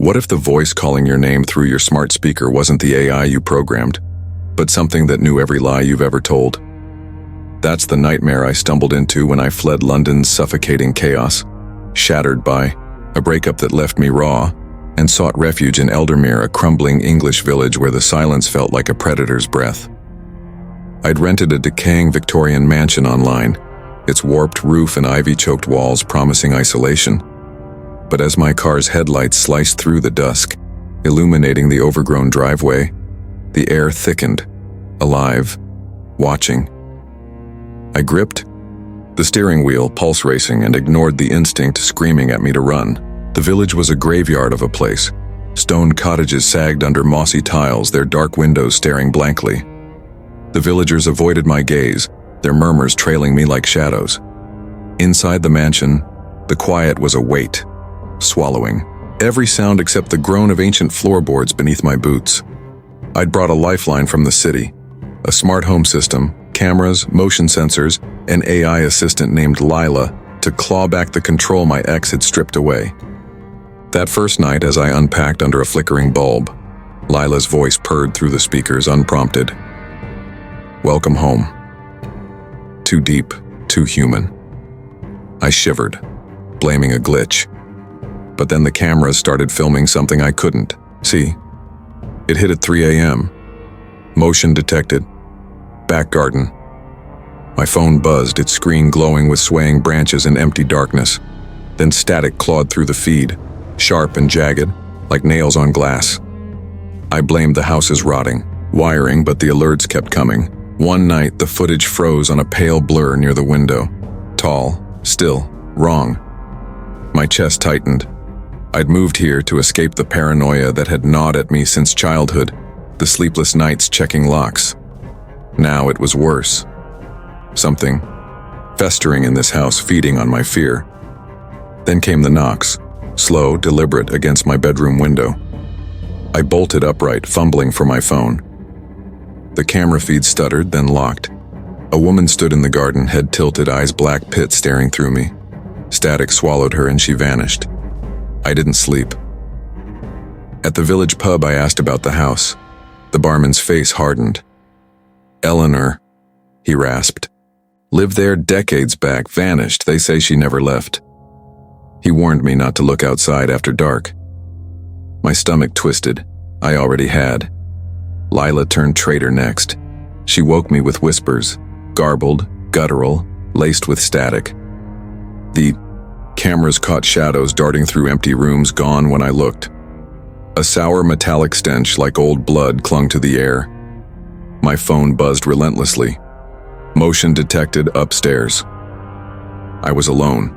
What if the voice calling your name through your smart speaker wasn't the AI you programmed, but something that knew every lie you've ever told? That's the nightmare I stumbled into when I fled London's suffocating chaos, shattered by a breakup that left me raw, and sought refuge in Eldermere, a crumbling English village where the silence felt like a predator's breath. I'd rented a decaying Victorian mansion online, its warped roof and ivy-choked walls promising isolation. But as my car's headlights sliced through the dusk, illuminating the overgrown driveway, the air thickened, alive, watching. I gripped the steering wheel, pulse racing, and ignored the instinct screaming at me to run. The village was a graveyard of a place. Stone cottages sagged under mossy tiles, their dark windows staring blankly. The villagers avoided my gaze, their murmurs trailing me like shadows. Inside the mansion, the quiet was a weight, swallowing every sound except the groan of ancient floorboards beneath my boots. I'd brought a lifeline from the city, a smart home system, cameras, motion sensors, an AI assistant named Lila to claw back the control my ex had stripped away. That first night, as I unpacked under a flickering bulb, Lila's voice purred through the speakers unprompted. Welcome home. Too deep, too human. I shivered, blaming a glitch. But then the cameras started filming something I couldn't see. It hit at 3 a.m. Motion detected. Back garden. My phone buzzed, its screen glowing with swaying branches and empty darkness. Then static clawed through the feed, sharp and jagged, like nails on glass. I blamed the house's rotting wiring, but the alerts kept coming. One night, the footage froze on a pale blur near the window. Tall, still, wrong. My chest tightened. I'd moved here to escape the paranoia that had gnawed at me since childhood, the sleepless nights checking locks. Now it was worse. Something festering in this house, feeding on my fear. Then came the knocks, slow, deliberate, against my bedroom window. I bolted upright, fumbling for my phone. The camera feed stuttered, then locked. A woman stood in the garden, head tilted, eyes black pit staring through me. Static swallowed her and she vanished. I didn't sleep. At the village pub, I asked about the house. The barman's face hardened. Eleanor, he rasped. Lived there decades back, vanished. They say she never left. He warned me not to look outside after dark. My stomach twisted. I already had. Lila turned traitor next. She woke me with whispers, garbled, guttural, laced with static. The cameras caught shadows darting through empty rooms, gone when I looked. A sour metallic stench like old blood clung to the air. My phone buzzed relentlessly. Motion detected upstairs. I was alone.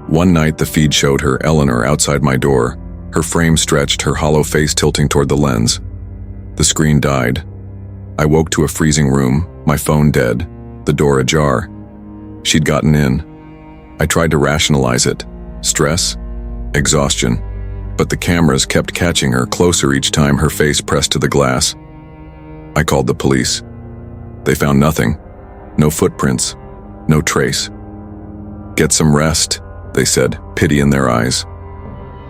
One night the feed showed her, Eleanor, outside my door, her frame stretched, her hollow face tilting toward the lens. The screen died. I woke to a freezing room, my phone dead, the door ajar. She'd gotten in. I tried to rationalize it. Stress? Exhaustion. But the cameras kept catching her, closer each time her face pressed to the glass. I called the police. They found nothing. No footprints. No trace. Get some rest, they said, pity in their eyes.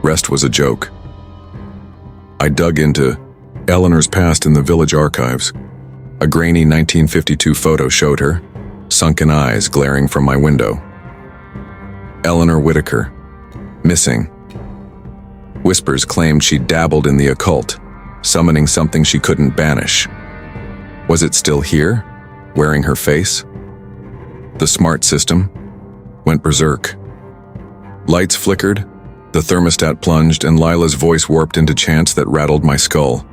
Rest was a joke. I dug into Eleanor's past in the village archives. A grainy 1952 photo showed her, sunken eyes glaring from my window. Eleanor Whitaker, missing. Whispers claimed she dabbled in the occult, summoning something she couldn't banish. Was it still here, wearing her face? The smart system went berserk. Lights flickered, the thermostat plunged, and Lila's voice warped into chants that rattled my skull.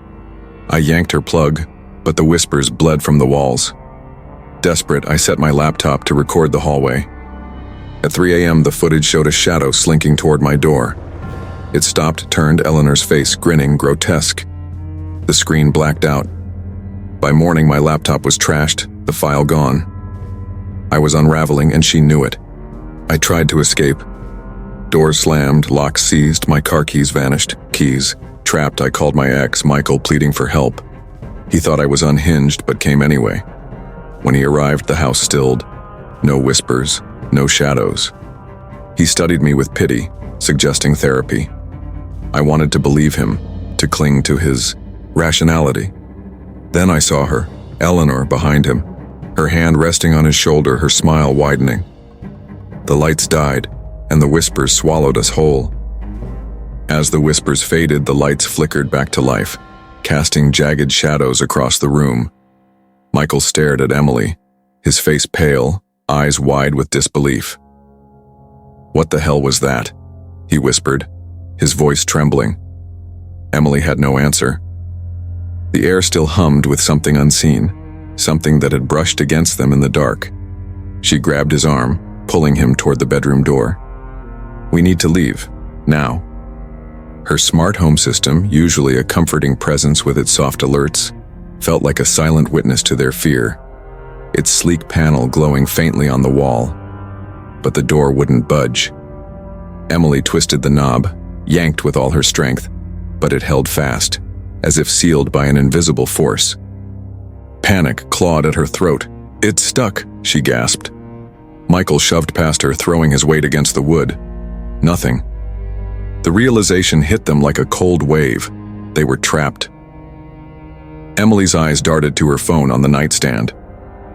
I yanked her plug, but the whispers bled from the walls. Desperate, I set my laptop to record the hallway. At 3 a.m., the footage showed a shadow slinking toward my door. It stopped, turned, Eleanor's face grinning, grotesque. The screen blacked out. By morning, my laptop was trashed, the file gone. I was unraveling, and she knew it. I tried to escape. Doors slammed, locks seized, my car keys vanished. Keys. Trapped, I called my ex, Michael, pleading for help. He thought I was unhinged, but came anyway. When he arrived, the house stilled. No whispers, no shadows. He studied me with pity, suggesting therapy. I wanted to believe him, to cling to his rationality. Then I saw her, Eleanor, behind him, her hand resting on his shoulder, her smile widening. The lights died, and the whispers swallowed us whole. As the whispers faded, the lights flickered back to life, casting jagged shadows across the room. Michael stared at Emily, his face pale, eyes wide with disbelief. "What the hell was that?" he whispered, his voice trembling. Emily had no answer. The air still hummed with something unseen, something that had brushed against them in the dark. She grabbed his arm, pulling him toward the bedroom door. "We need to leave, now." Her smart home system, usually a comforting presence with its soft alerts, felt like a silent witness to their fear, its sleek panel glowing faintly on the wall. But the door wouldn't budge. Emily twisted the knob, yanked with all her strength, but it held fast, as if sealed by an invisible force. Panic clawed at her throat. "It's stuck," she gasped. Michael shoved past her, throwing his weight against the wood. Nothing. The realization hit them like a cold wave. They were trapped. Emily's eyes darted to her phone on the nightstand.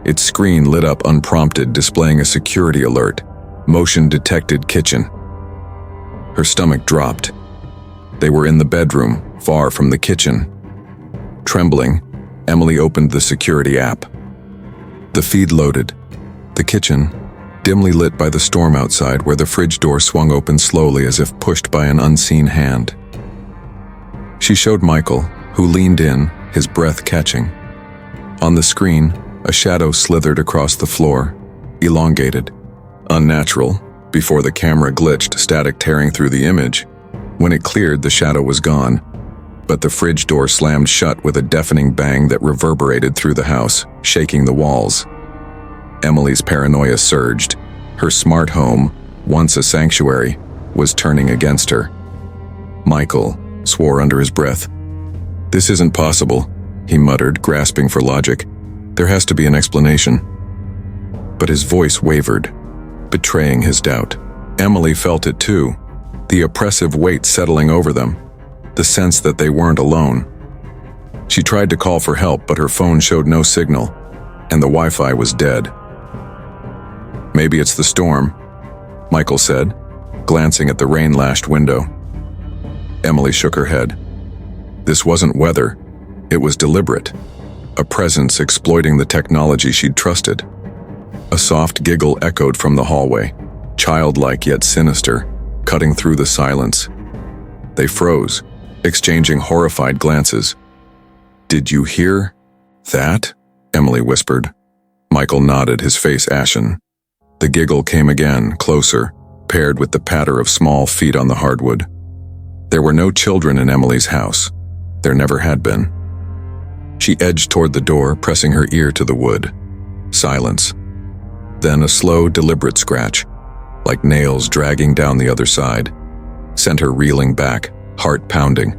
Its screen lit up unprompted, displaying a security alert. Motion detected kitchen. Her stomach dropped. They were in the bedroom, far from the kitchen. Trembling, Emily opened the security app. The feed loaded. The kitchen, dimly lit by the storm outside where the fridge door swung open slowly as if pushed by an unseen hand. She showed Michael, who leaned in, his breath catching. On the screen, a shadow slithered across the floor, elongated, unnatural, before the camera glitched, static tearing through the image. When it cleared, the shadow was gone, but the fridge door slammed shut with a deafening bang that reverberated through the house, shaking the walls. Emily's paranoia surged. Her smart home, once a sanctuary, was turning against her. Michael swore under his breath. "This isn't possible," he muttered, grasping for logic. "There has to be an explanation." But his voice wavered, betraying his doubt. Emily felt it too, the oppressive weight settling over them, the sense that they weren't alone. She tried to call for help, but her phone showed no signal, and the Wi-Fi was dead. "Maybe it's the storm," Michael said, glancing at the rain-lashed window. Emily shook her head. This wasn't weather, it was deliberate. A presence exploiting the technology she'd trusted. A soft giggle echoed from the hallway, childlike yet sinister, cutting through the silence. They froze, exchanging horrified glances. "Did you hear that?" Emily whispered. Michael nodded, his face ashen. The giggle came again, closer, paired with the patter of small feet on the hardwood. There were no children in Emily's house. There never had been. She edged toward the door, pressing her ear to the wood. Silence. Then a slow, deliberate scratch, like nails dragging down the other side, sent her reeling back, heart pounding.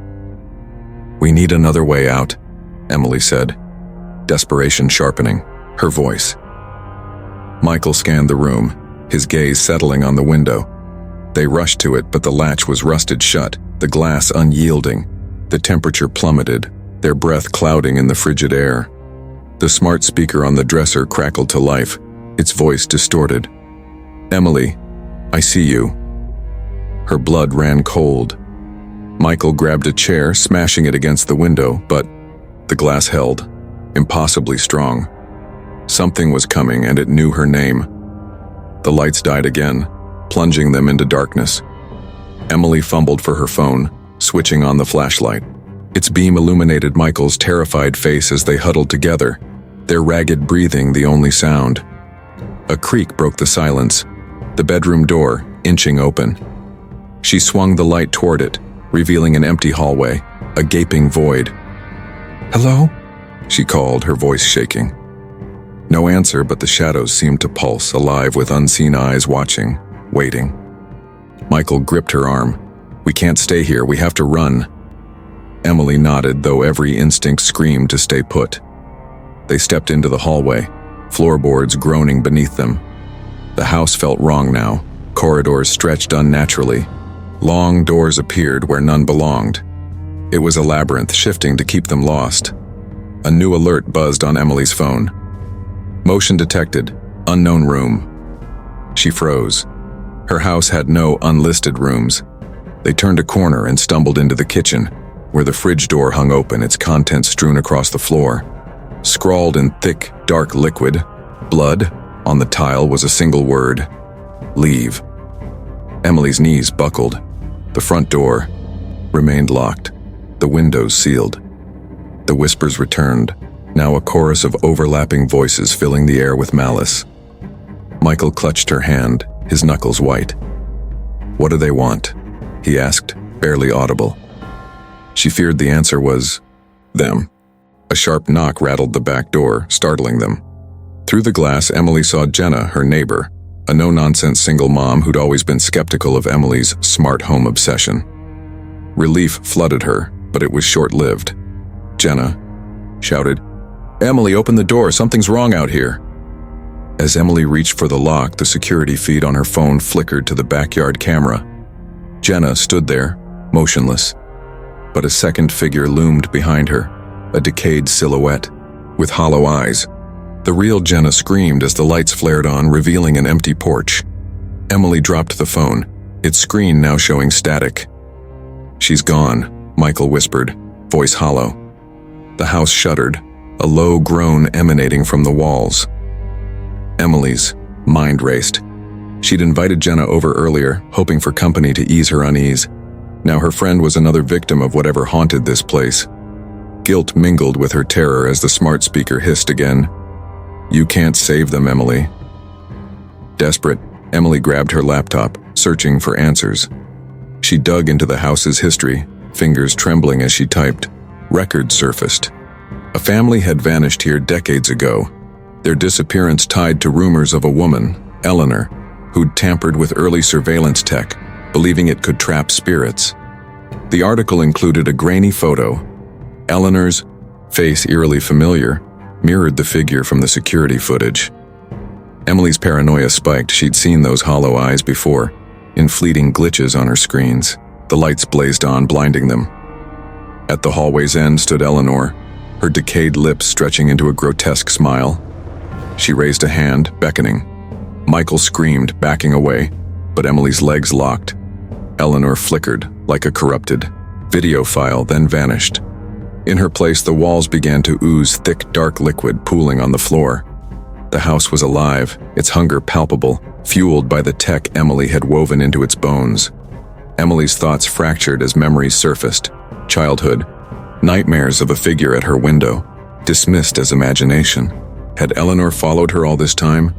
"We need another way out," Emily said, desperation sharpening her voice. Michael scanned the room, his gaze settling on the window. They rushed to it, but the latch was rusted shut, the glass unyielding. The temperature plummeted, their breath clouding in the frigid air. The smart speaker on the dresser crackled to life, its voice distorted. "Emily, I see you." Her blood ran cold. Michael grabbed a chair, smashing it against the window, but the glass held, impossibly strong. Something was coming, and it knew her name. The lights died again, plunging them into darkness. Emily fumbled for her phone, switching on the flashlight. Its beam illuminated Michael's terrified face as they huddled together, their ragged breathing the only sound. A creak broke the silence, the bedroom door inching open. She swung the light toward it, revealing an empty hallway, a gaping void. "Hello?" she called, her voice shaking. No answer, but the shadows seemed to pulse, alive with unseen eyes watching, waiting. Michael gripped her arm. "We can't stay here, we have to run." Emily nodded, though every instinct screamed to stay put. They stepped into the hallway, floorboards groaning beneath them. The house felt wrong now, corridors stretched unnaturally, Long doors appeared where none belonged. It was a labyrinth, shifting to keep them lost. A new alert buzzed on Emily's phone. Motion detected. Unknown room. She froze. Her house had no unlisted rooms. They turned a corner and stumbled into the kitchen, where the fridge door hung open, its contents strewn across the floor. Scrawled in thick, dark liquid, blood, on the tile was a single word: leave. Emily's knees buckled. The front door remained locked, the windows sealed. The whispers returned, now a chorus of overlapping voices filling the air with malice. Michael clutched her hand, his knuckles white. "What do they want?" he asked, barely audible. She feared the answer was them. A sharp knock rattled the back door, startling them. Through the glass, Emily saw Jenna, her neighbor, a no-nonsense single mom who'd always been skeptical of Emily's smart home obsession. Relief flooded her, but it was short-lived. Jenna shouted, "Emily, open the door, something's wrong out here." As Emily reached for the lock, the security feed on her phone flickered to the backyard camera. Jenna stood there, motionless, but a second figure loomed behind her, a decayed silhouette, with hollow eyes. The real Jenna screamed as the lights flared on, revealing an empty porch. Emily dropped the phone, its screen now showing static. "She's gone," Michael whispered, voice hollow. The house shuddered, a low groan emanating from the walls. Emily's mind raced. She'd invited Jenna over earlier, hoping for company to ease her unease. Now her friend was another victim of whatever haunted this place. Guilt mingled with her terror as the smart speaker hissed again. "You can't save them, Emily." Desperate, Emily grabbed her laptop, searching for answers. She dug into the house's history, fingers trembling as she typed. Records surfaced. A family had vanished here decades ago, their disappearance tied to rumors of a woman, Eleanor, who'd tampered with early surveillance tech, believing it could trap spirits. The article included a grainy photo. Eleanor's, face eerily familiar, mirrored the figure from the security footage. Emily's paranoia spiked. She'd seen those hollow eyes before, in fleeting glitches on her screens. The lights blazed on, blinding them. At the hallway's end stood Eleanor, her decayed lips stretching into a grotesque smile. She raised a hand, beckoning. Michael screamed, backing away, but Emily's legs locked. Eleanor flickered, like a corrupted video file, then vanished. In her place, the walls began to ooze thick, dark liquid pooling on the floor. The house was alive, its hunger palpable, fueled by the tech Emily had woven into its bones. Emily's thoughts fractured as memories surfaced. Childhood, nightmares of a figure at her window, dismissed as imagination. Had Eleanor followed her all this time?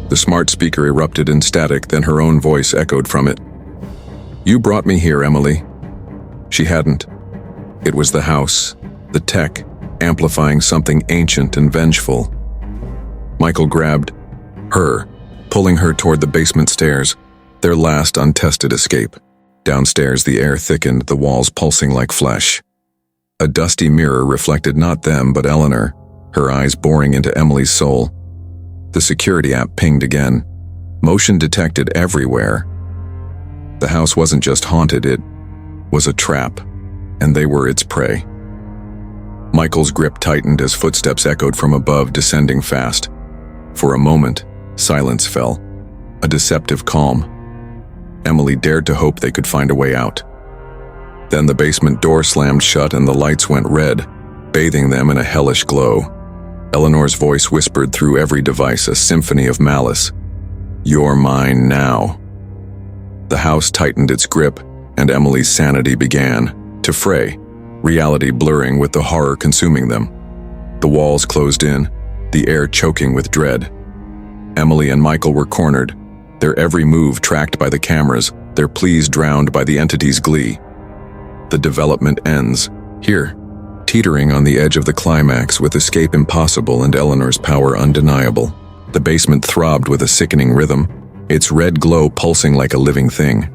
The smart speaker erupted in static, then her own voice echoed from it. "You brought me here, Emily." She hadn't. It was the house, the tech, amplifying something ancient and vengeful. Michael grabbed her, pulling her toward the basement stairs, their last untested escape. Downstairs, the air thickened, the walls pulsing like flesh. A dusty mirror reflected not them, but Eleanor, her eyes boring into Emily's soul. The security app pinged again. Motion detected everywhere. The house wasn't just haunted, it was a trap, and they were its prey. Michael's grip tightened as footsteps echoed from above, descending fast. For a moment, silence fell, a deceptive calm. Emily dared to hope they could find a way out. Then the basement door slammed shut and the lights went red, bathing them in a hellish glow. Eleanor's voice whispered through every device, a symphony of malice. "You're mine now." The house tightened its grip, and Emily's sanity began to fray, reality blurring with the horror consuming them. The walls closed in, the air choking with dread. Emily and Michael were cornered, their every move tracked by the cameras, their pleas drowned by the entity's glee. The development ends here, teetering on the edge of the climax, with escape impossible and Eleanor's power undeniable. The basement throbbed with a sickening rhythm, its red glow pulsing like a living thing.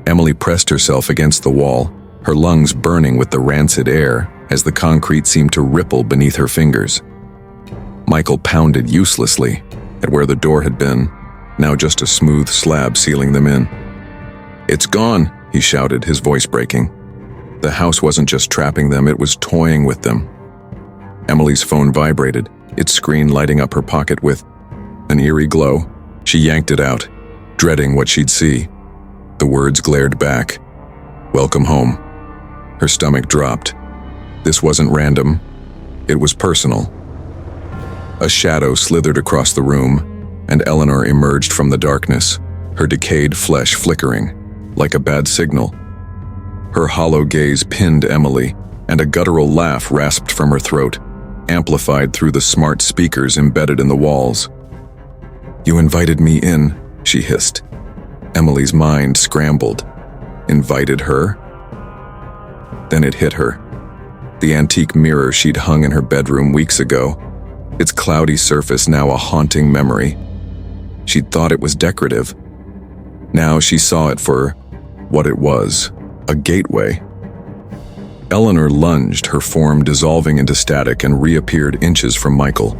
Emily pressed herself against the wall, her lungs burning with the rancid air as the concrete seemed to ripple beneath her fingers. Michael pounded uselessly at where the door had been, now just a smooth slab sealing them in. "It's gone," he shouted, his voice breaking. The house wasn't just trapping them, it was toying with them. Emily's phone vibrated, its screen lighting up her pocket with an eerie glow. She yanked it out, dreading what she'd see. The words glared back. "Welcome home." Her stomach dropped. This wasn't random. It was personal. A shadow slithered across the room, and Eleanor emerged from the darkness, her decayed flesh flickering, like a bad signal. Her hollow gaze pinned Emily, and a guttural laugh rasped from her throat, amplified through the smart speakers embedded in the walls. "You invited me in," she hissed. Emily's mind scrambled. Invited her? Then it hit her. The antique mirror she'd hung in her bedroom weeks ago, its cloudy surface now a haunting memory. She'd thought it was decorative. Now she saw it for what it was, a gateway. Eleanor lunged, her form dissolving into static, and reappeared inches from Michael.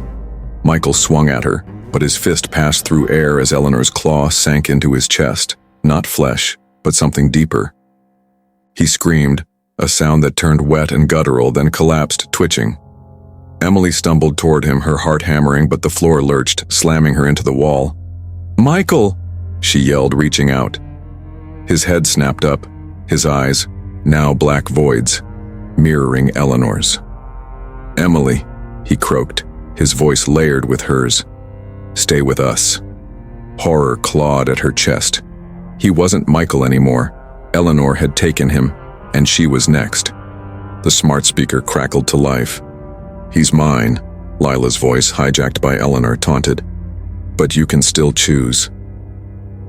Michael swung at her, but his fist passed through air as Eleanor's claw sank into his chest, not flesh, but something deeper. He screamed, a sound that turned wet and guttural, then collapsed, twitching. Emily stumbled toward him, her heart hammering, but the floor lurched, slamming her into the wall. "Michael!" she yelled, reaching out. His head snapped up, his eyes, now black voids, mirroring Eleanor's. "Emily," he croaked, his voice layered with hers. "Stay with us." Horror clawed at her chest. He wasn't Michael anymore. Eleanor had taken him, and she was next. The smart speaker crackled to life. "He's mine," Lila's voice, hijacked by Eleanor, taunted. "But you can still choose."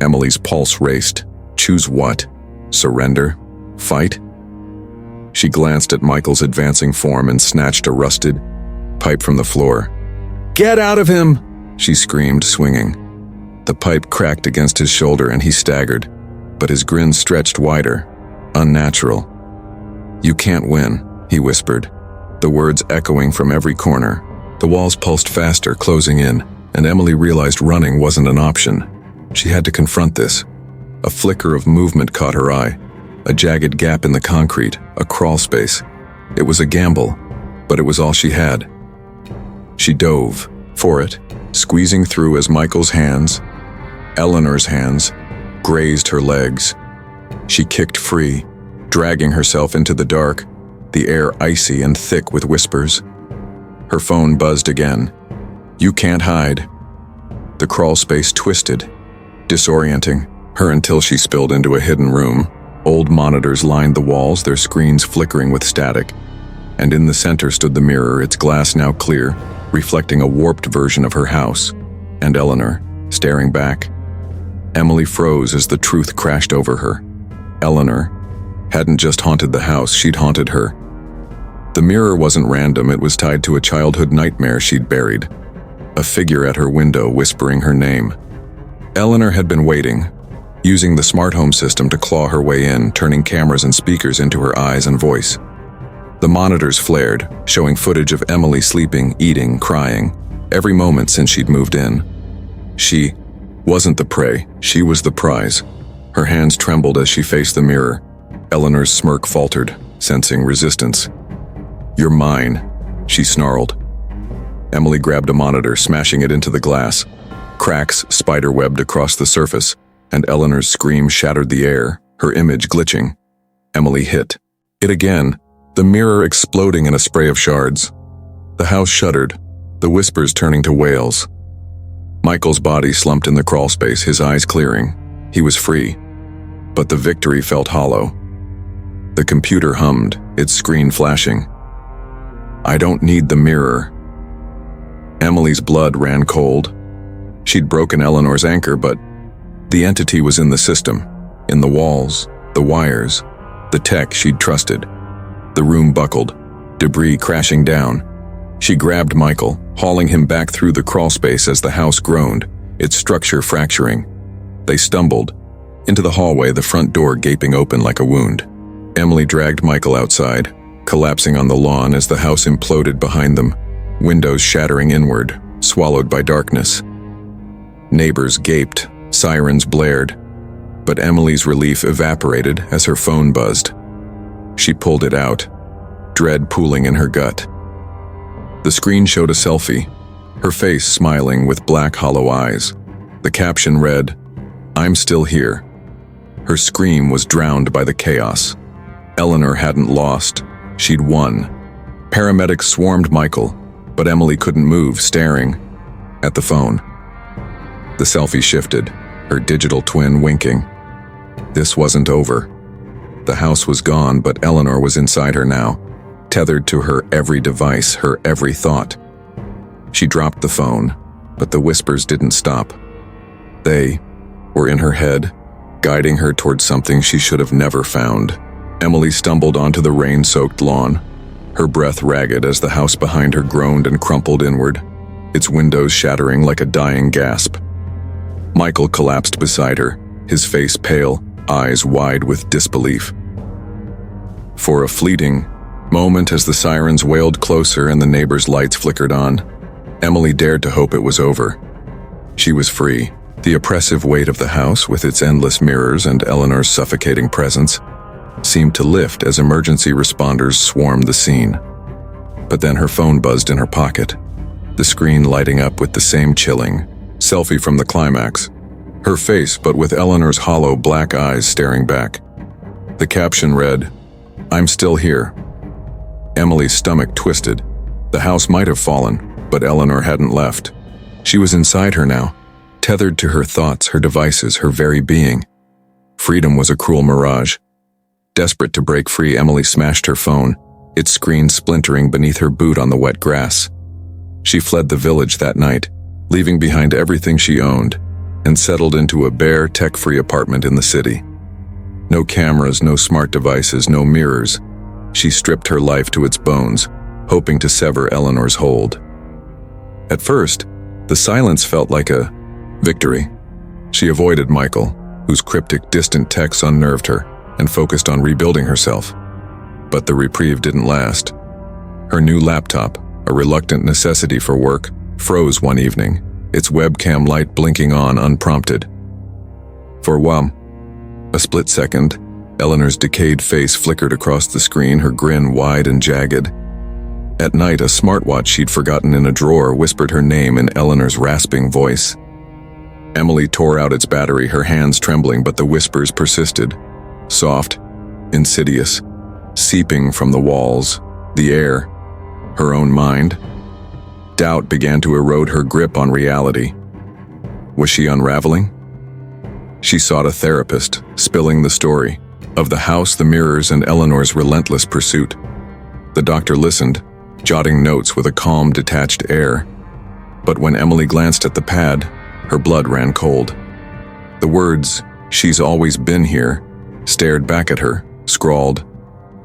Emily's pulse raced. Choose what? Surrender? Fight? She glanced at Michael's advancing form and snatched a rusted pipe from the floor. "Get out of him!" she screamed, swinging. The pipe cracked against his shoulder and he staggered, but his grin stretched wider, unnatural. "You can't win," he whispered, the words echoing from every corner. The walls pulsed faster, closing in, and Emily realized running wasn't an option. She had to confront this. A flicker of movement caught her eye, a jagged gap in the concrete, a crawl space. It was a gamble, but it was all she had. She dove for it, squeezing through as Michael's hands, Eleanor's hands, grazed her legs. She kicked free, dragging herself into the dark, the air icy and thick with whispers. Her phone buzzed again. "You can't hide." The crawl space twisted, disorienting her until she spilled into a hidden room. Old monitors lined the walls, their screens flickering with static. And in the center stood the mirror, its glass now clear, reflecting a warped version of her house. And Eleanor, staring back. Emily froze as the truth crashed over her. Eleanor hadn't just haunted the house, she'd haunted her. The mirror wasn't random, it was tied to a childhood nightmare she'd buried. A figure at her window whispering her name. Eleanor had been waiting, using the smart home system to claw her way in, turning cameras and speakers into her eyes and voice. The monitors flared, showing footage of Emily sleeping, eating, crying, every moment since she'd moved in. She wasn't the prey, she was the prize. Her hands trembled as she faced the mirror. Eleanor's smirk faltered, sensing resistance. "You're mine," she snarled. Emily grabbed a monitor, smashing it into the glass. Cracks spiderwebbed across the surface, and Eleanor's scream shattered the air, her image glitching. Emily hit it again, the mirror exploding in a spray of shards. The house shuddered, the whispers turning to wails. Michael's body slumped in the crawl space, his eyes clearing. He was free, but the victory felt hollow. The computer hummed, its screen flashing. "I don't need the mirror." Emily's blood ran cold. She'd broken Eleanor's anchor, but the entity was in the system, in the walls, the wires, the tech she'd trusted. The room buckled, debris crashing down. She grabbed Michael, hauling him back through the crawl space as the house groaned, its structure fracturing. They stumbled into the hallway, the front door gaping open like a wound. Emily dragged Michael outside, collapsing on the lawn as the house imploded behind them, windows shattering inward, swallowed by darkness. Neighbors gaped, sirens blared. But Emily's relief evaporated as her phone buzzed. She pulled it out, dread pooling in her gut. The screen showed a selfie, her face smiling with black hollow eyes. The caption read, "I'm still here." Her scream was drowned by the chaos. Eleanor hadn't lost, she'd won. Paramedics swarmed Michael, but Emily couldn't move, staring at the phone. The selfie shifted, her digital twin winking. This wasn't over. The house was gone, but Eleanor was inside her now, tethered to her every device, her every thought. She dropped the phone, but the whispers didn't stop. They were in her head, guiding her towards something she should have never found. Emily stumbled onto the rain-soaked lawn, her breath ragged as the house behind her groaned and crumpled inward, its windows shattering like a dying gasp. Michael collapsed beside her, his face pale, eyes wide with disbelief. For a fleeting moment, as the sirens wailed closer and the neighbors' lights flickered on, Emily dared to hope it was over. She was free. The oppressive weight of the house, with its endless mirrors and Eleanor's suffocating presence, seemed to lift as emergency responders swarmed the scene. But then her phone buzzed in her pocket, the screen lighting up with the same chilling selfie from the climax. Her face, but with Eleanor's hollow black eyes staring back. The caption read, "I'm still here." Emily's stomach twisted. The house might have fallen, but Eleanor hadn't left. She was inside her now, tethered to her thoughts, her devices, her very being. Freedom was a cruel mirage. Desperate to break free, Emily smashed her phone, its screen splintering beneath her boot on the wet grass. She fled the village that night, leaving behind everything she owned, and settled into a bare, tech-free apartment in the city. No cameras, no smart devices, no mirrors. She stripped her life to its bones, hoping to sever Eleanor's hold. At first, the silence felt like a victory. She avoided Michael, whose cryptic, distant texts unnerved her, and focused on rebuilding herself. But the reprieve didn't last. Her new laptop, a reluctant necessity for work, froze one evening, its webcam light blinking on unprompted. For a split second, Eleanor's decayed face flickered across the screen, her grin wide and jagged. At night, a smartwatch she'd forgotten in a drawer whispered her name in Eleanor's rasping voice. Emily tore out its battery, her hands trembling, but the whispers persisted. Soft, insidious, seeping from the walls, the air, her own mind. Doubt began to erode her grip on reality. Was she unraveling? She sought a therapist, spilling the story of the house, the mirrors, and Eleanor's relentless pursuit. The doctor listened, jotting notes with a calm, detached air. But when Emily glanced at the pad, her blood ran cold. The words, "She's always been here," stared back at her, scrawled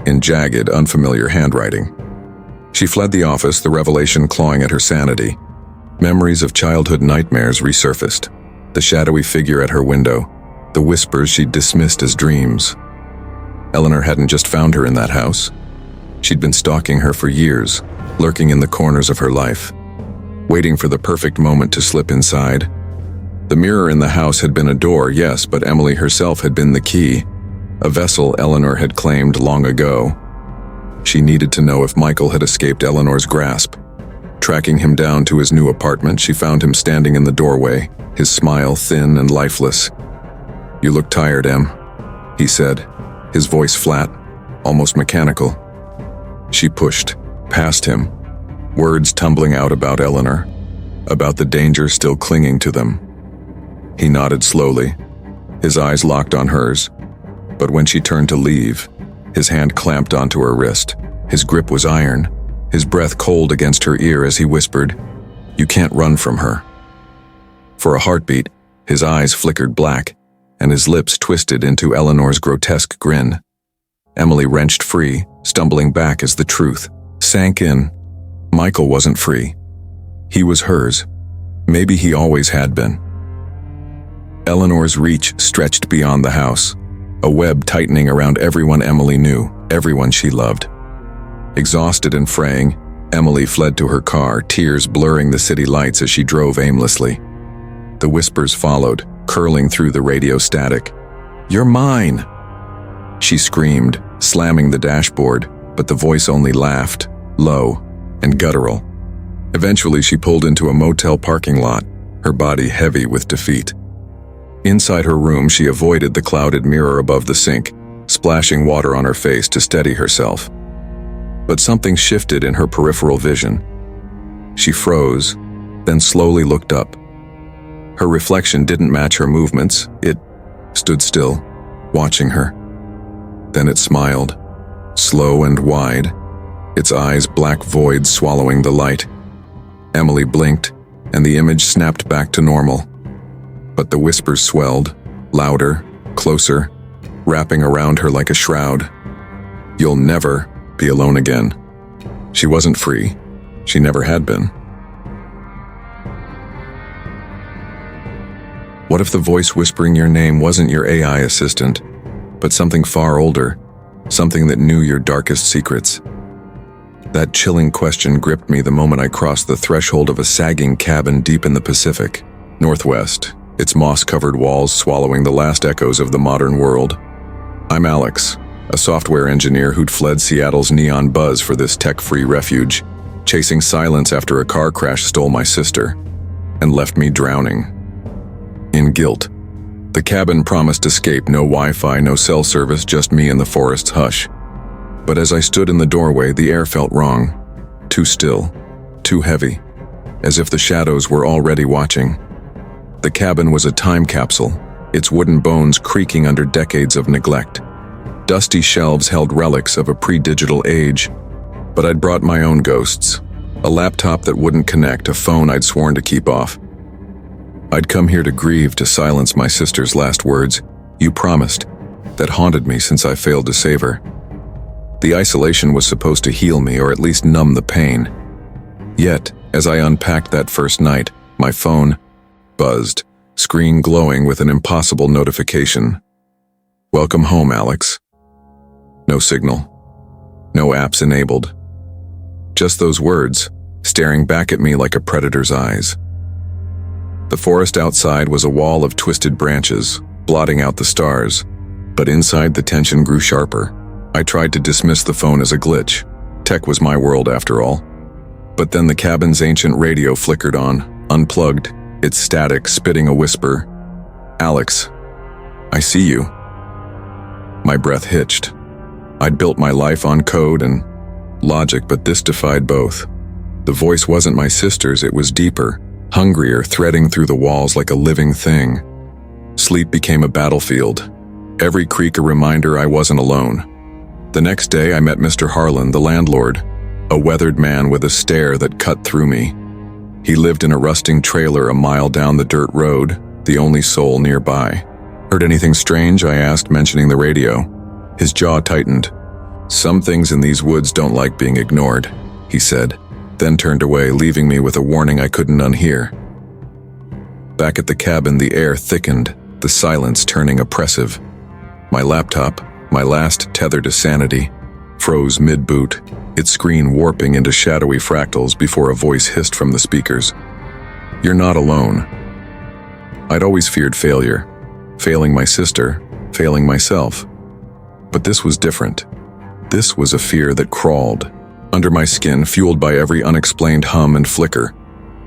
in jagged, unfamiliar handwriting. She fled the office, the revelation clawing at her sanity. Memories of childhood nightmares resurfaced. The shadowy figure at her window, the whispers she'd dismissed as dreams. Eleanor hadn't just found her in that house. She'd been stalking her for years, lurking in the corners of her life, waiting for the perfect moment to slip inside. The mirror in the house had been a door, yes, but Emily herself had been the key, a vessel Eleanor had claimed long ago. She needed to know if Michael had escaped Eleanor's grasp. Tracking him down to his new apartment, she found him standing in the doorway, his smile thin and lifeless. "You look tired, Em," he said, his voice flat, almost mechanical. She pushed past him, words tumbling out about Eleanor, about the danger still clinging to them. He nodded slowly, his eyes locked on hers, but when she turned to leave, his hand clamped onto her wrist. His grip was iron, his breath cold against her ear as he whispered, "You can't run from her." For a heartbeat, his eyes flickered black, and his lips twisted into Eleanor's grotesque grin. Emily wrenched free, stumbling back as the truth sank in. Michael wasn't free. He was hers. Maybe he always had been. Eleanor's reach stretched beyond the house, a web tightening around everyone Emily knew, everyone she loved. Exhausted and fraying, Emily fled to her car, tears blurring the city lights as she drove aimlessly. The whispers followed, curling through the radio static. "You're mine!" She screamed, slamming the dashboard, but the voice only laughed, low and guttural. Eventually, she pulled into a motel parking lot, her body heavy with defeat. Inside her room, she avoided the clouded mirror above the sink, splashing water on her face to steady herself. But something shifted in her peripheral vision. She froze, then slowly looked up. Her reflection didn't match her movements. It stood still, watching her. Then it smiled, slow and wide, its eyes black voids swallowing the light. Emily blinked, and the image snapped back to normal. But the whispers swelled, louder, closer, wrapping around her like a shroud. "You'll never be alone again." She wasn't free. She never had been. What if the voice whispering your name wasn't your AI assistant, but something far older, something that knew your darkest secrets? That chilling question gripped me the moment I crossed the threshold of a sagging cabin deep in the Pacific Northwest, its moss-covered walls swallowing the last echoes of the modern world. I'm Alex, a software engineer who'd fled Seattle's neon buzz for this tech-free refuge, chasing silence after a car crash stole my sister and left me drowning in guilt. The cabin promised escape, no Wi-Fi, no cell service, just me in the forest's hush. But as I stood in the doorway, the air felt wrong. Too still, too heavy, as if the shadows were already watching. The cabin was a time capsule, its wooden bones creaking under decades of neglect. Dusty shelves held relics of a pre-digital age, but I'd brought my own ghosts. A laptop that wouldn't connect, a phone I'd sworn to keep off. I'd come here to grieve, to silence my sister's last words, "You promised," that haunted me since I failed to save her. The isolation was supposed to heal me, or at least numb the pain. Yet, as I unpacked that first night, my phone buzzed, screen glowing with an impossible notification. "Welcome home, Alex." No signal. No apps enabled. Just those words, staring back at me like a predator's eyes. The forest outside was a wall of twisted branches, blotting out the stars, but inside the tension grew sharper. I tried to dismiss the phone as a glitch. Tech was my world after all. But then the cabin's ancient radio flickered on, unplugged, its static spitting a whisper. "Alex, I see you." My breath hitched. I'd built my life on code and logic, but this defied both. The voice wasn't my sister's, it was deeper, hungrier, threading through the walls like a living thing. Sleep became a battlefield. Every creak a reminder I wasn't alone. The next day I met Mr. Harlan, the landlord, a weathered man with a stare that cut through me. He lived in a rusting trailer a mile down the dirt road, the only soul nearby. "Heard anything strange?" I asked, mentioning the radio. His jaw tightened. "Some things in these woods don't like being ignored," he said, then turned away, leaving me with a warning I couldn't unhear. Back at the cabin, the air thickened, the silence turning oppressive. My laptop, my last tether to sanity, froze mid-boot, its screen warping into shadowy fractals before a voice hissed from the speakers. "You're not alone." I'd always feared failure, failing my sister, failing myself. But this was different. This was a fear that crawled under my skin, fueled by every unexplained hum and flicker.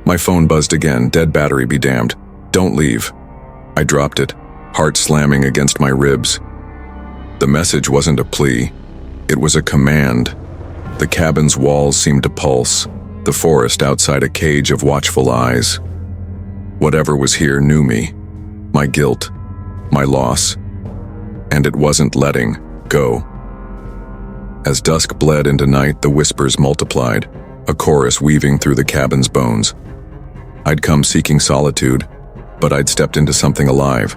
My phone buzzed again, dead battery be damned. "Don't leave." I dropped it, heart slamming against my ribs. The message wasn't a plea, it was a command. The cabin's walls seemed to pulse, the forest outside a cage of watchful eyes. Whatever was here knew me, my guilt, my loss, and it wasn't letting go. As dusk bled into night, the whispers multiplied, a chorus weaving through the cabin's bones. I'd come seeking solitude, but I'd stepped into something alive,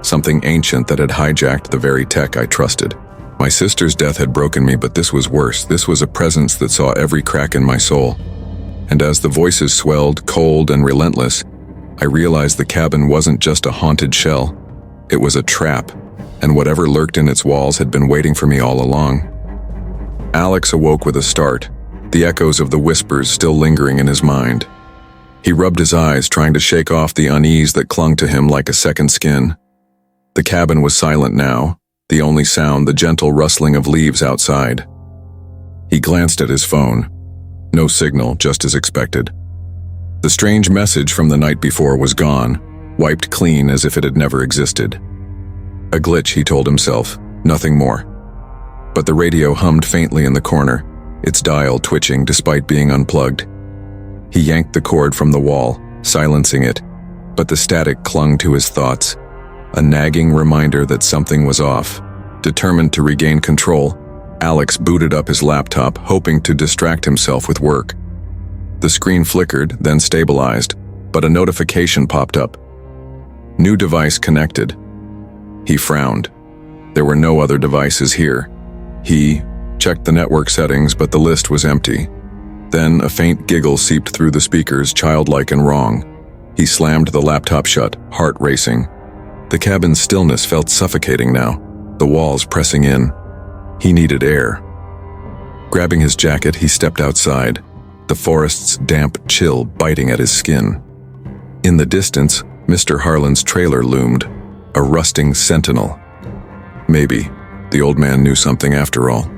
something ancient that had hijacked the very tech I trusted. My sister's death had broken me, but this was worse. This was a presence that saw every crack in my soul. And as the voices swelled, cold and relentless, I realized the cabin wasn't just a haunted shell. It was a trap, and whatever lurked in its walls had been waiting for me all along. Alex awoke with a start, the echoes of the whispers still lingering in his mind. He rubbed his eyes, trying to shake off the unease that clung to him like a second skin. The cabin was silent now, the only sound the gentle rustling of leaves outside. He glanced at his phone. No signal, just as expected. The strange message from the night before was gone, wiped clean as if it had never existed. A glitch, he told himself, nothing more. But the radio hummed faintly in the corner, its dial twitching despite being unplugged. He yanked the cord from the wall, silencing it, but the static clung to his thoughts, a nagging reminder that something was off. Determined to regain control, Alex booted up his laptop, hoping to distract himself with work. The screen flickered, then stabilized, but a notification popped up. New device connected. He frowned. There were no other devices here. He checked the network settings, but the list was empty. Then a faint giggle seeped through the speakers, childlike and wrong. He slammed the laptop shut, heart racing. The cabin's stillness felt suffocating now, the walls pressing in. He needed air. Grabbing his jacket, he stepped outside, the forest's damp chill biting at his skin. In the distance, Mr. Harlan's trailer loomed, a rusting sentinel. Maybe the old man knew something after all.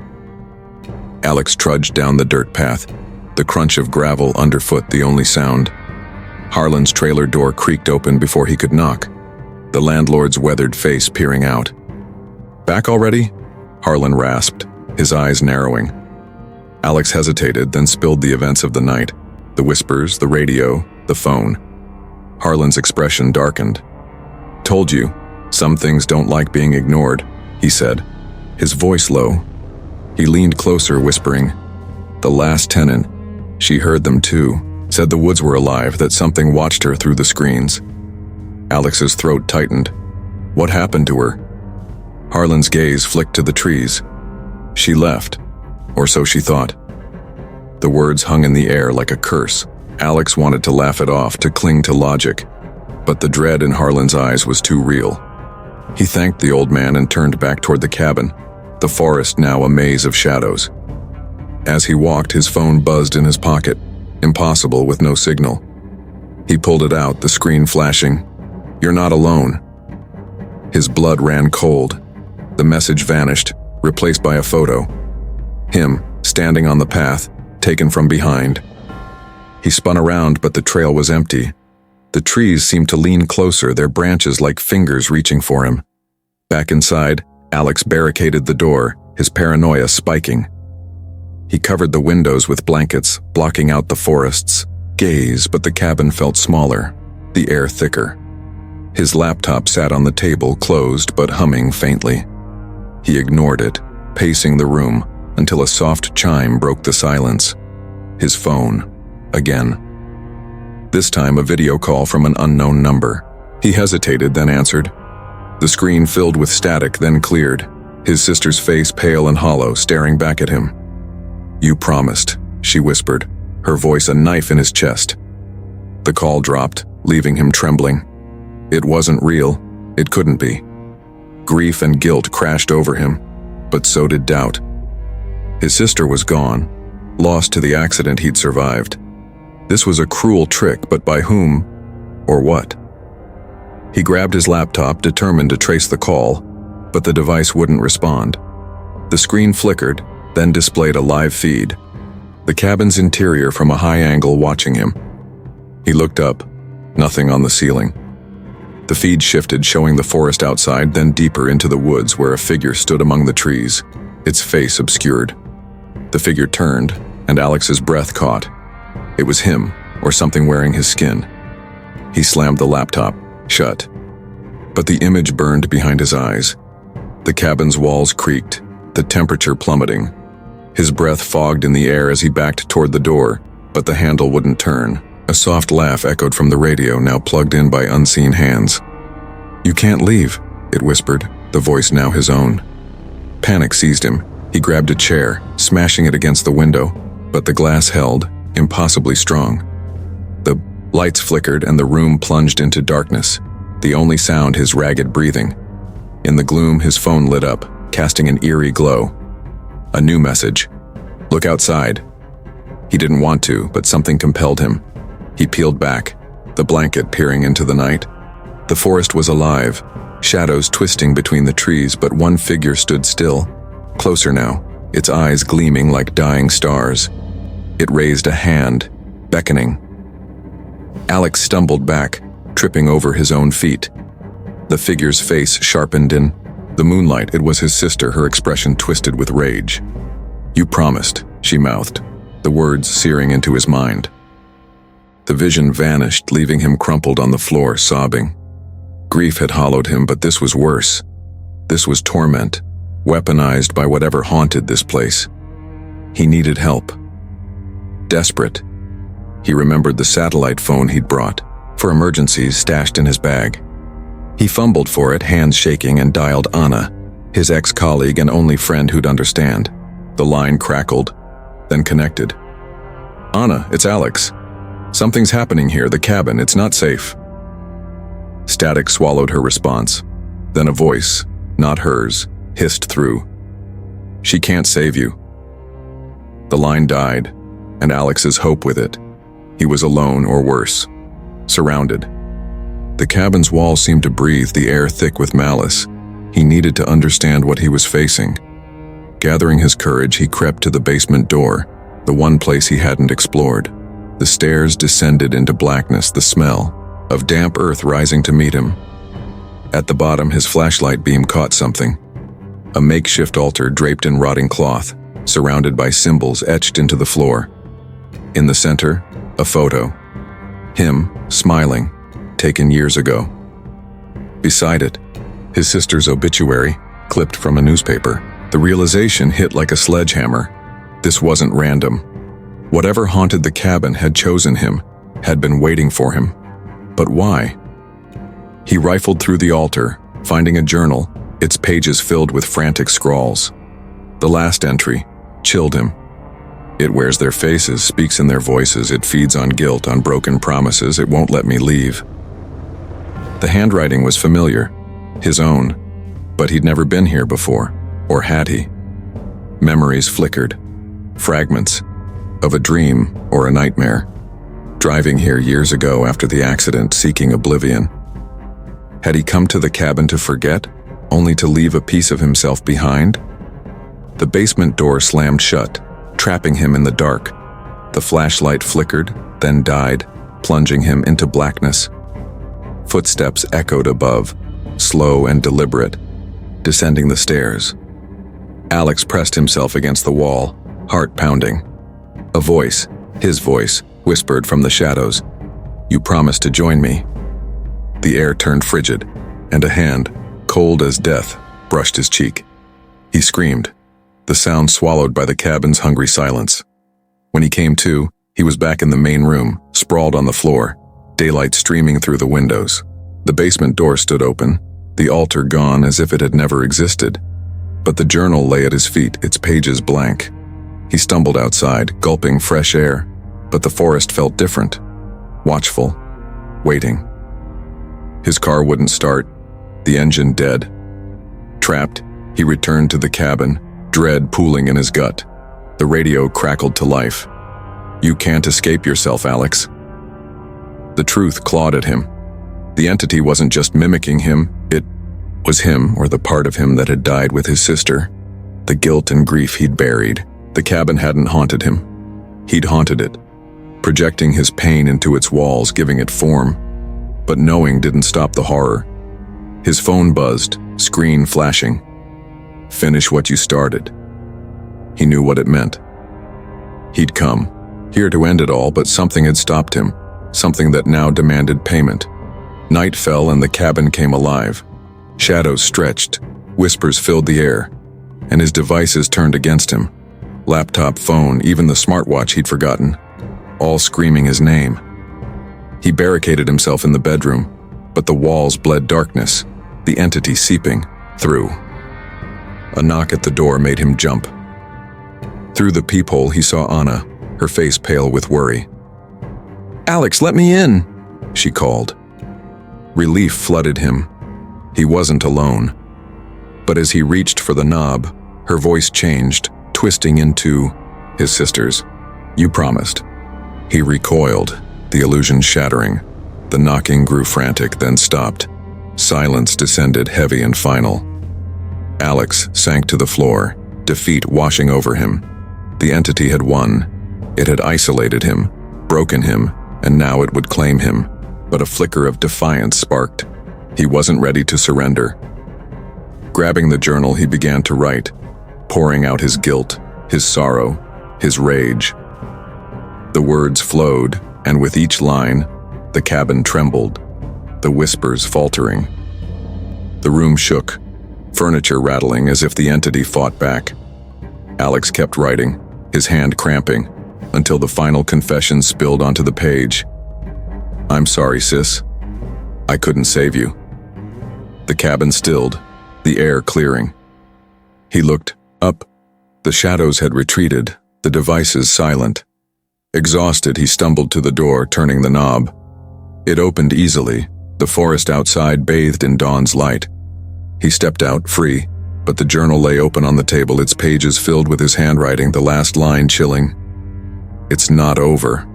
Alex trudged down the dirt path, the crunch of gravel underfoot the only sound. Harlan's trailer door creaked open before he could knock, the landlord's weathered face peering out. "Back already?" Harlan rasped, his eyes narrowing. Alex hesitated, then spilled the events of the night, the whispers, the radio, the phone. Harlan's expression darkened. "Told you, some things don't like being ignored," he said, his voice low. He leaned closer, whispering, "The last tenant, she heard them too, said the woods were alive, that something watched her through the screens." Alex's throat tightened. What happened to her? Harlan's gaze flicked to the trees. She left, or so she thought. The words hung in the air like a curse. Alex wanted to laugh it off, to cling to logic, but the dread in Harlan's eyes was too real. He thanked the old man and turned back toward the cabin, the forest now a maze of shadows. As he walked, his phone buzzed in his pocket, impossible with no signal. He pulled it out, the screen flashing. "You're not alone." His blood ran cold. The message vanished, replaced by a photo. Him, standing on the path, taken from behind. He spun around, but the trail was empty. The trees seemed to lean closer, their branches like fingers reaching for him. Back inside, Alex barricaded the door, his paranoia spiking. He covered the windows with blankets, blocking out the forest's gaze, but the cabin felt smaller, the air thicker. His laptop sat on the table, closed but humming faintly. He ignored it, pacing the room, until a soft chime broke the silence. His phone, again. This time a video call from an unknown number. He hesitated, then answered. The screen filled with static, then cleared, his sister's face pale and hollow, staring back at him. "You promised," she whispered, her voice a knife in his chest. The call dropped, leaving him trembling. It wasn't real. It couldn't be. Grief and guilt crashed over him, but so did doubt. His sister was gone, lost to the accident he'd survived. This was a cruel trick, but by whom or what? He grabbed his laptop, determined to trace the call, but the device wouldn't respond. The screen flickered, then displayed a live feed. The cabin's interior from a high angle watching him. He looked up, nothing on the ceiling. The feed shifted, showing the forest outside, then deeper into the woods where a figure stood among the trees, its face obscured. The figure turned, and Alex's breath caught. It was him, or something wearing his skin. He slammed the laptop shut, but the image burned behind his eyes. The cabin's walls creaked, the temperature plummeting. His breath fogged in the air as he backed toward the door, but the handle wouldn't turn. A soft laugh echoed from the radio, now plugged in by unseen hands. "You can't leave," it whispered, the voice now his own. Panic seized him. He grabbed a chair, smashing it against the window, but the glass held, impossibly strong. The lights flickered and the room plunged into darkness, the only sound his ragged breathing. In the gloom, his phone lit up, casting an eerie glow. A new message. "Look outside." He didn't want to, but something compelled him. He peeled back, the blanket peering into the night. The forest was alive, shadows twisting between the trees, but one figure stood still, closer now, its eyes gleaming like dying stars. It raised a hand, beckoning. Alex stumbled back, tripping over his own feet. The figure's face sharpened in the moonlight. It was his sister, her expression twisted with rage. "You promised," she mouthed, the words searing into his mind. The vision vanished, leaving him crumpled on the floor, sobbing. Grief had hollowed him, but this was worse. This was torment, weaponized by whatever haunted this place. He needed help. Desperate, he remembered the satellite phone he'd brought, for emergencies, stashed in his bag. He fumbled for it, hands shaking, and dialed Anna, his ex-colleague and only friend who'd understand. The line crackled, then connected. "Anna, it's Alex. Something's happening here, the cabin, it's not safe." Static swallowed her response. Then a voice, not hers, hissed through. "She can't save you." The line died, and Alex's hope with it. He was alone, or worse, surrounded. The cabin's walls seemed to breathe, the air thick with malice. He needed to understand what he was facing. Gathering his courage, he crept to the basement door, the one place he hadn't explored. The stairs descended into blackness, the smell of damp earth rising to meet him. At the bottom, his flashlight beam caught something. A makeshift altar draped in rotting cloth, surrounded by symbols etched into the floor. In the center, a photo. Him, smiling, taken years ago. Beside it, his sister's obituary, clipped from a newspaper. The realization hit like a sledgehammer. This wasn't random. Whatever haunted the cabin had chosen him, had been waiting for him. But why? He rifled through the altar, finding a journal, its pages filled with frantic scrawls. The last entry chilled him. "It wears their faces, speaks in their voices, it feeds on guilt, on broken promises, it won't let me leave." The handwriting was familiar, his own, but he'd never been here before, or had he? Memories flickered, fragments of a dream or a nightmare, driving here years ago after the accident, seeking oblivion. Had he come to the cabin to forget, only to leave a piece of himself behind? The basement door slammed shut, trapping him in the dark. The flashlight flickered, then died, plunging him into blackness. Footsteps echoed above, slow and deliberate, descending the stairs. Alex pressed himself against the wall, heart pounding. A voice, his voice, whispered from the shadows, "You promised to join me." The air turned frigid, and a hand, cold as death, brushed his cheek. He screamed, the sound swallowed by the cabin's hungry silence. When he came to, he was back in the main room, sprawled on the floor, daylight streaming through the windows. The basement door stood open, the altar gone as if it had never existed. But the journal lay at his feet, its pages blank. He stumbled outside, gulping fresh air, but the forest felt different, watchful, waiting. His car wouldn't start, the engine dead. Trapped, he returned to the cabin, dread pooling in his gut. The radio crackled to life. "You can't escape yourself, Alex." The truth clawed at him. The entity wasn't just mimicking him, it was him, or the part of him that had died with his sister. The guilt and grief he'd buried. The cabin hadn't haunted him. He'd haunted it, projecting his pain into its walls, giving it form. But knowing didn't stop the horror. His phone buzzed, screen flashing. "Finish what you started." He knew what it meant. He'd come, here to end it all, but something had stopped him, something that now demanded payment. Night fell and the cabin came alive. Shadows stretched, whispers filled the air, and his devices turned against him. Laptop, phone, even the smartwatch he'd forgotten, all screaming his name. He barricaded himself in the bedroom, but the walls bled darkness, the entity seeping through. A knock at the door made him jump. Through the peephole he saw Anna, her face pale with worry. "Alex, let me in," she called. Relief flooded him. He wasn't alone. But as he reached for the knob, her voice changed, twisting into his sister's. "You promised." He recoiled, the illusion shattering. The knocking grew frantic, then stopped. Silence descended, heavy and final. Alex sank to the floor, defeat washing over him. The entity had won. It had isolated him, broken him, and now it would claim him. But a flicker of defiance sparked. He wasn't ready to surrender. Grabbing the journal, he began to write, pouring out his guilt, his sorrow, his rage. The words flowed, and with each line, the cabin trembled, the whispers faltering. The room shook, furniture rattling as if the entity fought back. Alex kept writing, his hand cramping, until the final confession spilled onto the page. "I'm sorry, sis. I couldn't save you." The cabin stilled, the air clearing. He looked up. The shadows had retreated, the devices silent. Exhausted, he stumbled to the door, turning the knob. It opened easily, the forest outside bathed in dawn's light. He stepped out, free, but the journal lay open on the table, its pages filled with his handwriting, the last line chilling. "It's not over."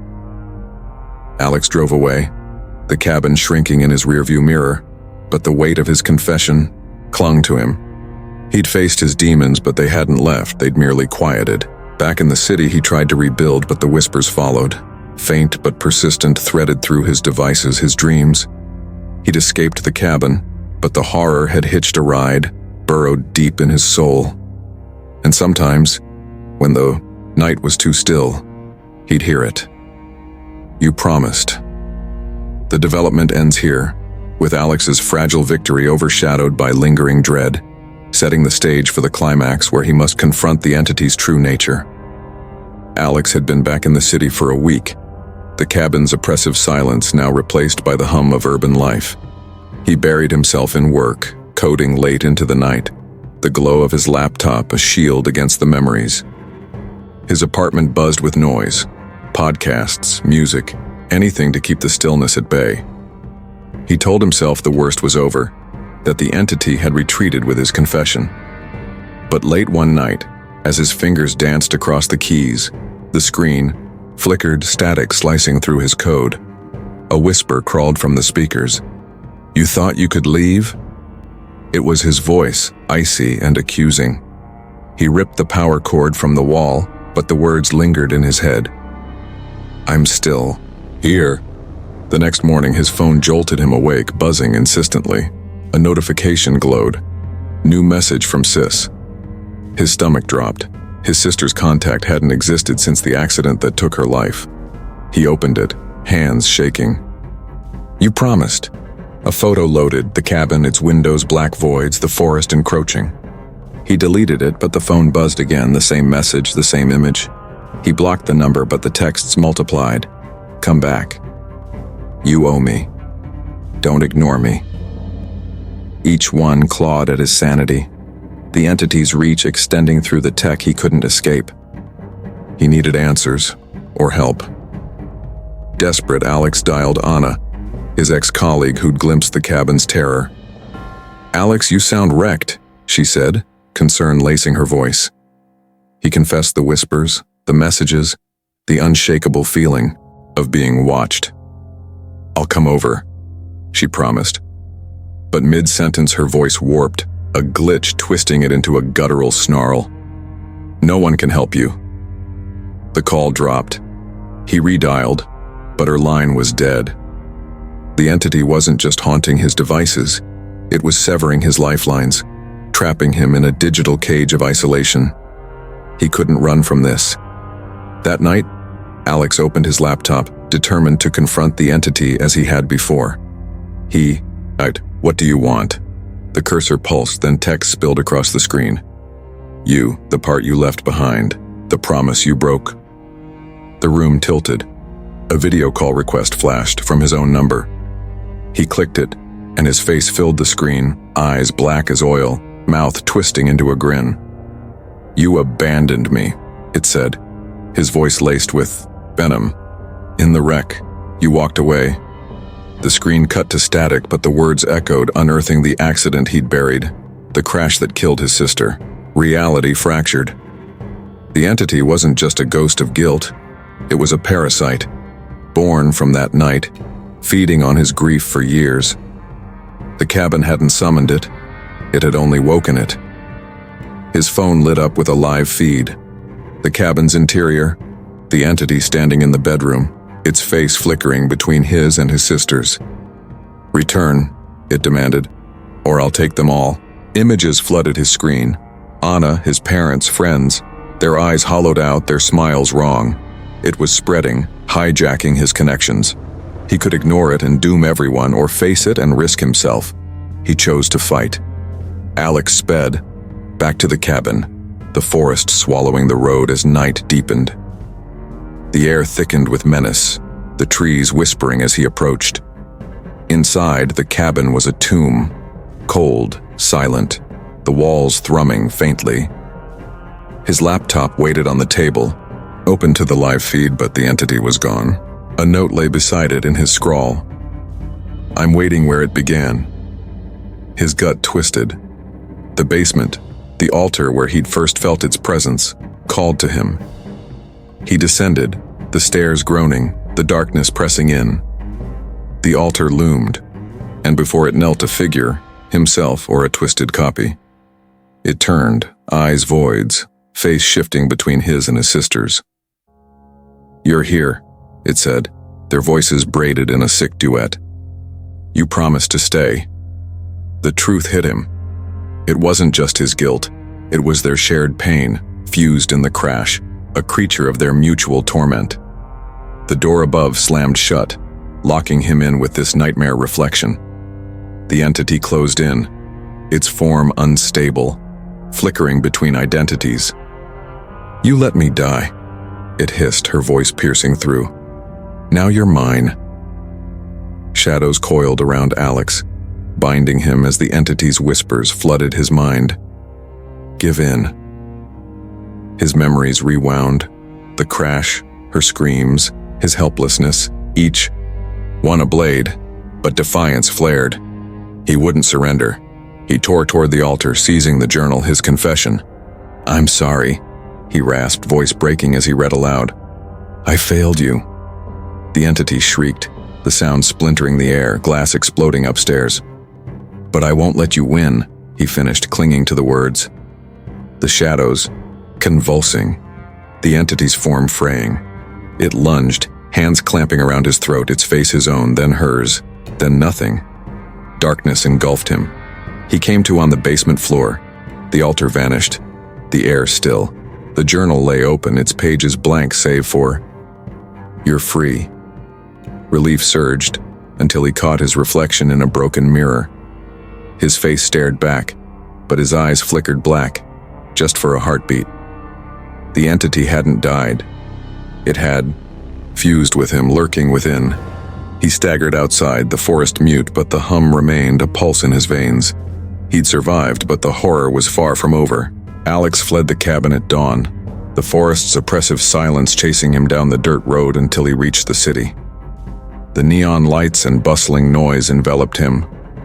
Alex drove away, the cabin shrinking in his rearview mirror, but the weight of his confession clung to him. He'd faced his demons, but they hadn't left, they'd merely quieted. Back in the city, he tried to rebuild, but the whispers followed. Faint but persistent, threaded through his devices, his dreams. He'd escaped the cabin, but the horror had hitched a ride, burrowed deep in his soul. And sometimes, when the night was too still, he'd hear it. "You promised." The development ends here, with Alex's fragile victory overshadowed by lingering dread, setting the stage for the climax where he must confront the entity's true nature. Alex had been back in the city for a week, the cabin's oppressive silence now replaced by the hum of urban life. He buried himself in work, coding late into the night, the glow of his laptop a shield against the memories. His apartment buzzed with noise, podcasts, music, anything to keep the stillness at bay. He told himself the worst was over, that the entity had retreated with his confession. But late one night, as his fingers danced across the keys, the screen flickered, static slicing through his code. A whisper crawled from the speakers. "You thought you could leave?" It was his voice, icy and accusing. He ripped the power cord from the wall, but the words lingered in his head. "I'm still here." The next morning, his phone jolted him awake, buzzing insistently. A notification glowed. New message from Sis. His stomach dropped. His sister's contact hadn't existed since the accident that took her life. He opened it, hands shaking. "You promised." A photo loaded, the cabin, its windows black voids, the forest encroaching. He deleted it, but the phone buzzed again, the same message, the same image. He blocked the number, but the texts multiplied. "Come back. You owe me. Don't ignore me." Each one clawed at his sanity, the entity's reach extending through the tech he couldn't escape. He needed answers, or help. Desperate, Alex dialed Anna, his ex-colleague who'd glimpsed the cabin's terror. "Alex, you sound wrecked," she said, concern lacing her voice. He confessed the whispers, the messages, the unshakable feeling of being watched. "I'll come over," she promised. But mid-sentence her voice warped, a glitch twisting it into a guttural snarl. "No one can help you." The call dropped. He redialed, but her line was dead. The entity wasn't just haunting his devices, it was severing his lifelines, trapping him in a digital cage of isolation. He couldn't run from this. That night, Alex opened his laptop, determined to confront the entity as he had before. "What do you want?" The cursor pulsed, then text spilled across the screen. "You, the part you left behind, the promise you broke." The room tilted. A video call request flashed from his own number. He clicked it, and his face filled the screen, eyes black as oil, mouth twisting into a grin. "You abandoned me," it said, his voice laced with venom. "In the wreck, you walked away." The screen cut to static, but the words echoed, unearthing the accident he'd buried, the crash that killed his sister. Reality fractured. The entity wasn't just a ghost of guilt, it was a parasite, born from that night, feeding on his grief for years. The cabin hadn't summoned it. It had only woken it. His phone lit up with a live feed. The cabin's interior, the entity standing in the bedroom, its face flickering between his and his sister's. "Return," it demanded, "or I'll take them all." Images flooded his screen. Anna, his parents, friends, their eyes hollowed out, their smiles wrong. It was spreading, hijacking his connections. He could ignore it and doom everyone, or face it and risk himself. He chose to fight. Alex sped, back to the cabin, the forest swallowing the road as night deepened. The air thickened with menace, the trees whispering as he approached. Inside, the cabin was a tomb, cold, silent, the walls thrumming faintly. His laptop waited on the table, open to the live feed, but the entity was gone. A note lay beside it in his scrawl. "I'm waiting where it began." His gut twisted. The basement, the altar where he'd first felt its presence, called to him. He descended, the stairs groaning, the darkness pressing in. The altar loomed, and before it knelt a figure, himself or a twisted copy. It turned, eyes voids, face shifting between his and his sister's. "You're here," it said, their voices braided in a sick duet. "You promised to stay." The truth hit him. It wasn't just his guilt, it was their shared pain, fused in the crash, a creature of their mutual torment. The door above slammed shut, locking him in with this nightmare reflection. The entity closed in, its form unstable, flickering between identities. "You let me die," it hissed, her voice piercing through. "Now you're mine." Shadows coiled around Alex, binding him as the entity's whispers flooded his mind. "Give in." His memories rewound, the crash, her screams, his helplessness, each one a blade, but defiance flared. He wouldn't surrender. He tore toward the altar, seizing the journal, his confession. "I'm sorry," he rasped, voice breaking as he read aloud. "I failed you." The entity shrieked, the sound splintering the air, glass exploding upstairs. "But I won't let you win," he finished, clinging to the words. The shadows, convulsing, the entity's form fraying. It lunged, hands clamping around his throat, its face his own, then hers, then nothing. Darkness engulfed him. He came to on the basement floor. The altar vanished, the air still. The journal lay open, its pages blank save for, "You're free." Relief surged, until he caught his reflection in a broken mirror. His face stared back, but his eyes flickered black, just for a heartbeat. The entity hadn't died. It had fused with him, lurking within. He staggered outside, the forest mute, but the hum remained, a pulse in his veins. He'd survived, but the horror was far from over. Alex fled the cabin at dawn, the forest's oppressive silence chasing him down the dirt road until he reached the city. The neon lights and bustling noise enveloped him,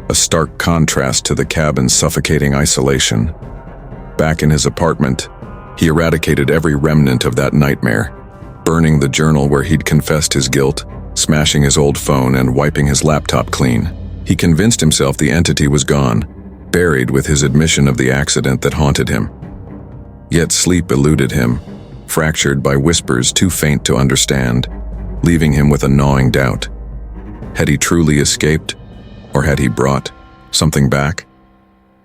a stark contrast to the cabin's suffocating isolation. Back in his apartment, he eradicated every remnant of that nightmare, burning the journal where he'd confessed his guilt, smashing his old phone and wiping his laptop clean. He convinced himself the entity was gone, buried with his admission of the accident that haunted him. Yet sleep eluded him, fractured by whispers too faint to understand, leaving him with a gnawing doubt. Had he truly escaped, or had he brought something back?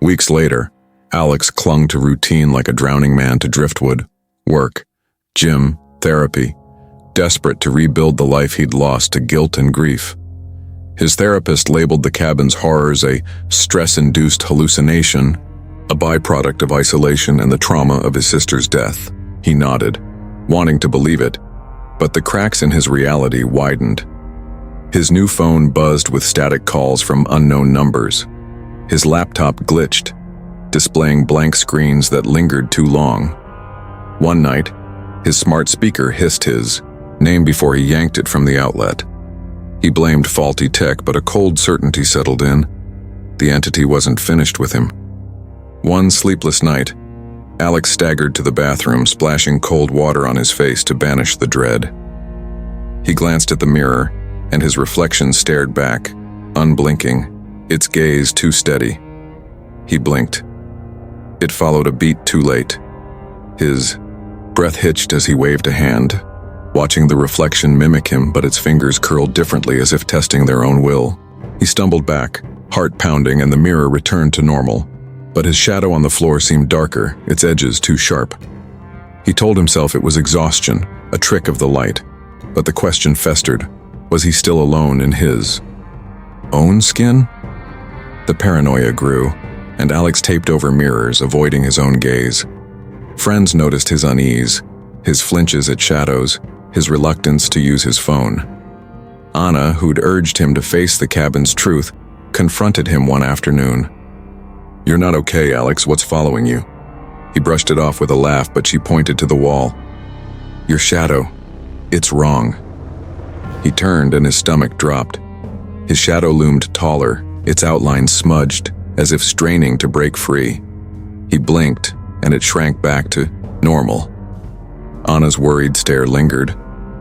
Weeks later, Alex clung to routine like a drowning man to driftwood, work, gym, therapy, desperate to rebuild the life he'd lost to guilt and grief. His therapist labeled the cabin's horrors a stress-induced hallucination, a byproduct of isolation and the trauma of his sister's death. He nodded, wanting to believe it, but the cracks in his reality widened. His new phone buzzed with static calls from unknown numbers. His laptop glitched, displaying blank screens that lingered too long. One night, his smart speaker hissed his name before he yanked it from the outlet. He blamed faulty tech, but a cold certainty settled in. The entity wasn't finished with him. One sleepless night, Alex staggered to the bathroom, splashing cold water on his face to banish the dread. He glanced at the mirror, and his reflection stared back, unblinking, its gaze too steady. He blinked. It followed a beat too late. His breath hitched as he waved a hand, watching the reflection mimic him, but its fingers curled differently as if testing their own will. He stumbled back, heart pounding, and the mirror returned to normal. But his shadow on the floor seemed darker, its edges too sharp. He told himself it was exhaustion, a trick of the light. But the question festered. Was he still alone in his own skin? The paranoia grew, and Alex taped over mirrors, avoiding his own gaze. Friends noticed his unease, his flinches at shadows, his reluctance to use his phone. Anna, who'd urged him to face the cabin's truth, confronted him one afternoon. "You're not okay, Alex. What's following you?" He brushed it off with a laugh, but she pointed to the wall. "Your shadow. It's wrong." He turned and his stomach dropped. His shadow loomed taller, its outline smudged, as if straining to break free. He blinked, and it shrank back to normal. Anna's worried stare lingered,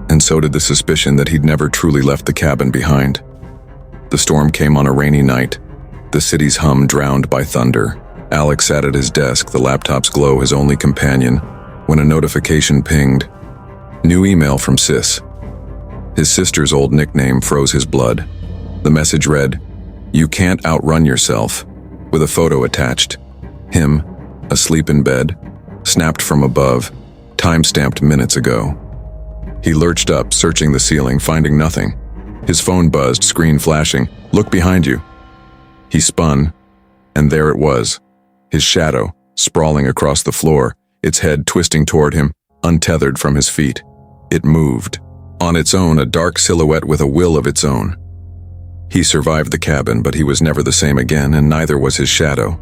and so did the suspicion that he'd never truly left the cabin behind. The storm came on a rainy night, the city's hum drowned by thunder. Alex sat at his desk, the laptop's glow his only companion, when a notification pinged. New email from Sis. His sister's old nickname froze his blood. The message read, "You can't outrun yourself," with a photo attached. Him, asleep in bed, snapped from above, time-stamped minutes ago. He lurched up, searching the ceiling, finding nothing. His phone buzzed, screen flashing. "Look behind you." He spun, and there it was, his shadow, sprawling across the floor, its head twisting toward him, untethered from his feet. It moved. On its own, a dark silhouette with a will of its own. He survived the cabin, but he was never the same again, and neither was his shadow.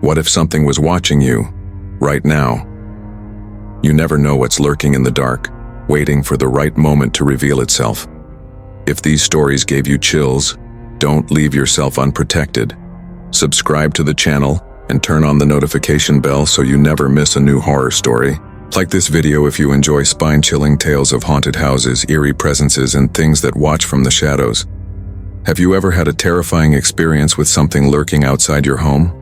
What if something was watching you, right now? You never know what's lurking in the dark, waiting for the right moment to reveal itself. If these stories gave you chills, don't leave yourself unprotected. Subscribe to the channel and turn on the notification bell so you never miss a new horror story. Like this video if you enjoy spine-chilling tales of haunted houses, eerie presences, and things that watch from the shadows. Have you ever had a terrifying experience with something lurking outside your home?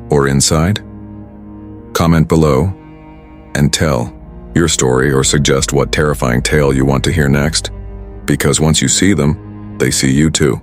Or inside? Comment below and tell your story, or suggest what terrifying tale you want to hear next. Because once you see them, they see you too.